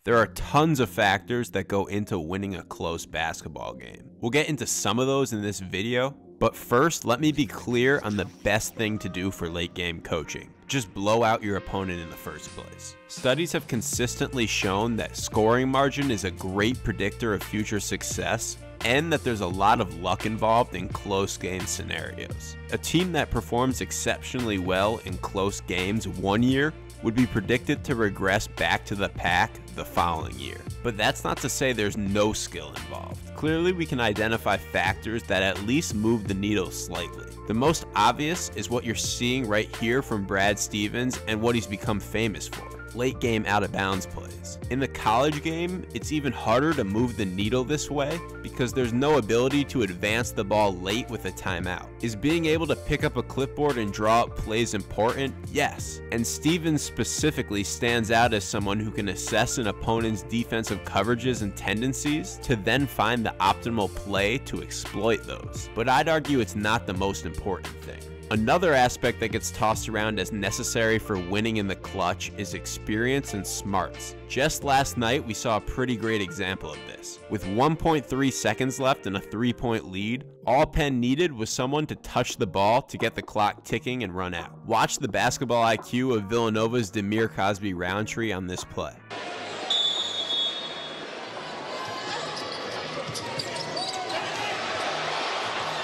There are tons of factors that go into winning a close basketball game. We'll get into some of those in this video, but first, let me be clear on the best thing to do for late game coaching. Just blow out your opponent in the first place. Studies have consistently shown that scoring margin is a great predictor of future success, and that there's a lot of luck involved in close game scenarios. A team that performs exceptionally well in close games one year would be predicted to regress back to the pack the following year. But that's not to say there's no skill involved. Clearly, we can identify factors that at least move the needle slightly. The most obvious is what you're seeing right here from Brad Stevens and what he's become famous for: late game out of bounds plays. In the college game, it's even harder to move the needle this way because there's no ability to advance the ball late with a timeout. Is being able to pick up a clipboard and draw up plays important? Yes. And Stevens specifically stands out as someone who can assess an opponent's defensive coverages and tendencies to then find the optimal play to exploit those. But I'd argue it's not the most important thing. Another aspect that gets tossed around as necessary for winning in the clutch is experience and smarts. Just last night, we saw a pretty great example of this. With 1.3 seconds left and a 3-point lead, all Penn needed was someone to touch the ball to get the clock ticking and run out. Watch the basketball IQ of Villanova's Demir Cosby-Roundtree on this play.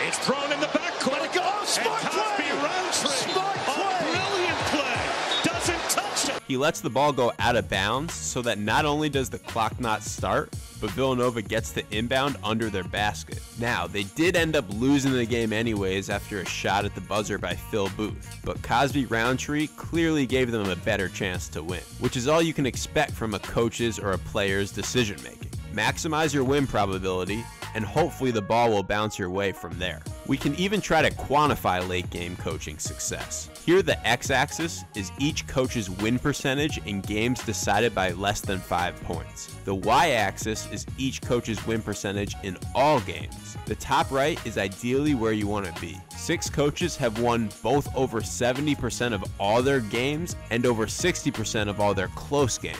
It's thrown in the backcourt. Smart play! Smart play! Brilliant play! Doesn't touch it! He lets the ball go out of bounds so that not only does the clock not start, but Villanova gets the inbound under their basket. Now, they did end up losing the game anyways after a shot at the buzzer by Phil Booth, but Cosby-Roundtree clearly gave them a better chance to win, which is all you can expect from a coach's or a player's decision making. Maximize your win probability, and hopefully the ball will bounce your way from there. We can even try to quantify late game coaching success. Here, the x-axis is each coach's win percentage in games decided by less than 5 points. The y-axis is each coach's win percentage in all games. The top right is ideally where you want to be. 6 coaches have won both over 70% of all their games and over 60% of all their close games.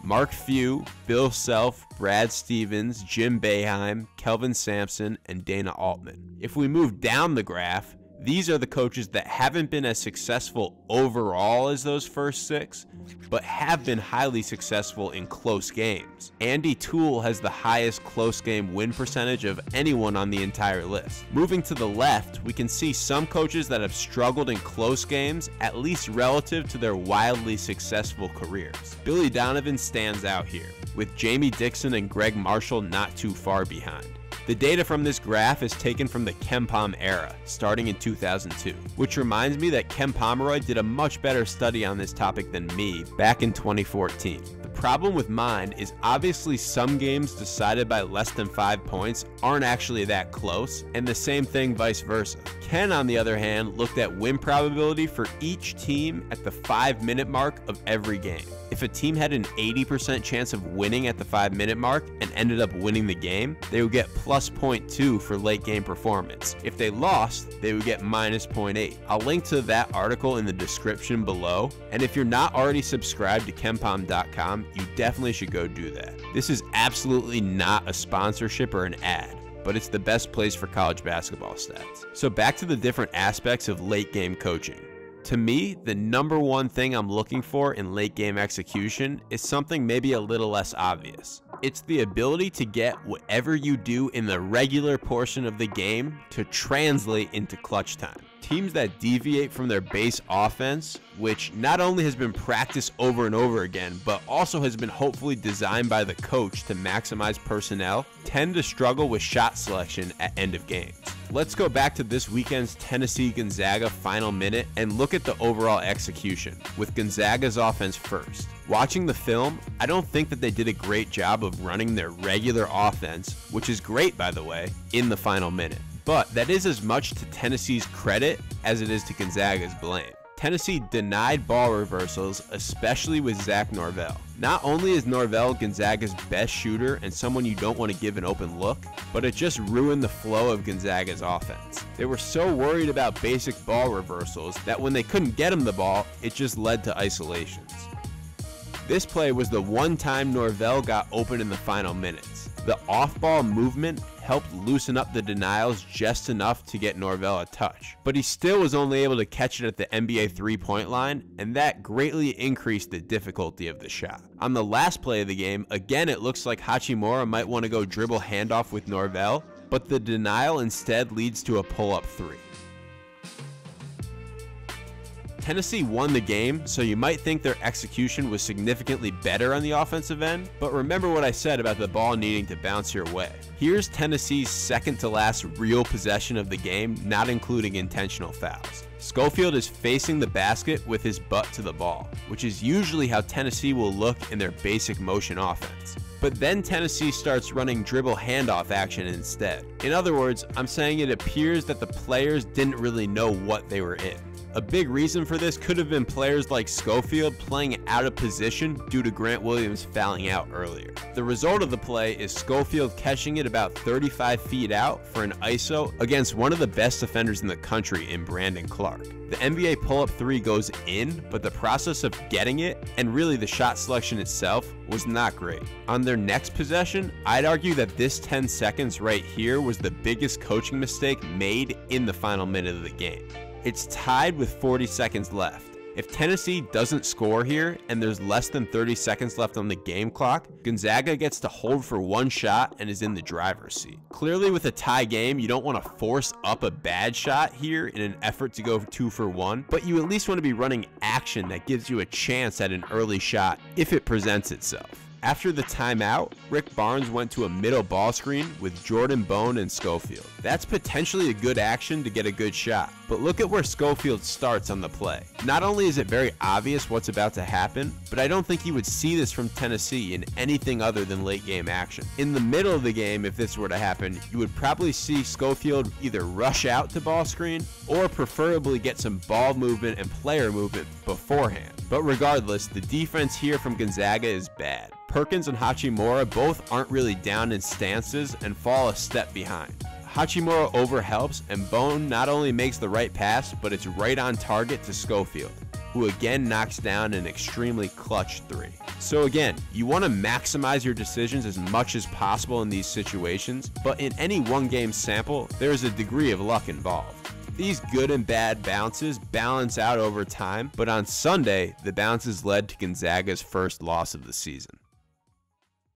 Mark Few, Bill Self, Brad Stevens, Jim Boeheim, Kelvin Sampson, and Dana Altman. If we move down the graph, these are the coaches that haven't been as successful overall as those first 6, but have been highly successful in close games. Andy Toole has the highest close game win percentage of anyone on the entire list. Moving to the left, we can see some coaches that have struggled in close games, at least relative to their wildly successful careers. Billy Donovan stands out here, with Jamie Dixon and Greg Marshall not too far behind. The data from this graph is taken from the KenPom era, starting in 2002, which reminds me that Ken Pomeroy did a much better study on this topic than me back in 2014. The problem with mine is obviously some games decided by less than 5 points aren't actually that close, and the same thing vice versa. Ken, on the other hand, looked at win probability for each team at the 5-minute mark of every game. If a team had an 80% chance of winning at the 5-minute mark and ended up winning the game, they would get plus 0.2 for late game performance. If they lost, they would get minus 0.8. I'll link to that article in the description below, and if you're not already subscribed to KenPom.com, you definitely should go do that. This is absolutely not a sponsorship or an ad, but it's the best place for college basketball stats. So back to the different aspects of late game coaching. To me, the number one thing I'm looking for in late game execution is something maybe a little less obvious. It's the ability to get whatever you do in the regular portion of the game to translate into clutch time. Teams that deviate from their base offense, which not only has been practiced over and over again, but also has been hopefully designed by the coach to maximize personnel, tend to struggle with shot selection at end of games. Let's go back to this weekend's Tennessee-Gonzaga final minute and look at the overall execution, with Gonzaga's offense first. Watching the film, I don't think that they did a great job of running their regular offense, which is great by the way, in the final minute. But that is as much to Tennessee's credit as it is to Gonzaga's blame. Tennessee denied ball reversals, especially with Zach Norvell. Not only is Norvell Gonzaga's best shooter and someone you don't want to give an open look, but it just ruined the flow of Gonzaga's offense. They were so worried about basic ball reversals that when they couldn't get him the ball, it just led to isolations. This play was the one time Norvell got open in the final minutes. The off-ball movement helped loosen up the denials just enough to get Norvell a touch, but he still was only able to catch it at the NBA three-point line, and that greatly increased the difficulty of the shot. On the last play of the game, again it looks like Hachimura might want to go dribble handoff with Norvell, but the denial instead leads to a pull-up three. Tennessee won the game, so you might think their execution was significantly better on the offensive end, but remember what I said about the ball needing to bounce your way. Here's Tennessee's second to last real possession of the game, not including intentional fouls. Schofield is facing the basket with his butt to the ball, which is usually how Tennessee will look in their basic motion offense. But then Tennessee starts running dribble handoff action instead. In other words, I'm saying it appears that the players didn't really know what they were in. A big reason for this could have been players like Schofield playing out of position due to Grant Williams fouling out earlier. The result of the play is Schofield catching it about 35 feet out for an ISO against one of the best defenders in the country in Brandon Clark. The NBA pull-up three goes in, but the process of getting it, and really the shot selection itself, was not great. On their next possession, I'd argue that this 10 seconds right here was the biggest coaching mistake made in the final minute of the game. It's tied with 40 seconds left. If Tennessee doesn't score here and there's less than 30 seconds left on the game clock, Gonzaga gets to hold for one shot and is in the driver's seat. Clearly with a tie game, you don't want to force up a bad shot here in an effort to go 2 for 1, but you at least want to be running action that gives you a chance at an early shot if it presents itself. After the timeout, Rick Barnes went to a middle ball screen with Jordan Bone and Schofield. That's potentially a good action to get a good shot, but look at where Schofield starts on the play. Not only is it very obvious what's about to happen, but I don't think you would see this from Tennessee in anything other than late game action. In the middle of the game, if this were to happen, you would probably see Schofield either rush out to ball screen or preferably get some ball movement and player movement beforehand. But regardless, the defense here from Gonzaga is bad. Perkins and Hachimura both aren't really down in stances and fall a step behind. Hachimura overhelps, and Bone not only makes the right pass, but it's right on target to Schofield, who again knocks down an extremely clutch three. So again, you want to maximize your decisions as much as possible in these situations, but in any one game sample, there is a degree of luck involved. These good and bad bounces balance out over time, but on Sunday, the bounces led to Gonzaga's first loss of the season.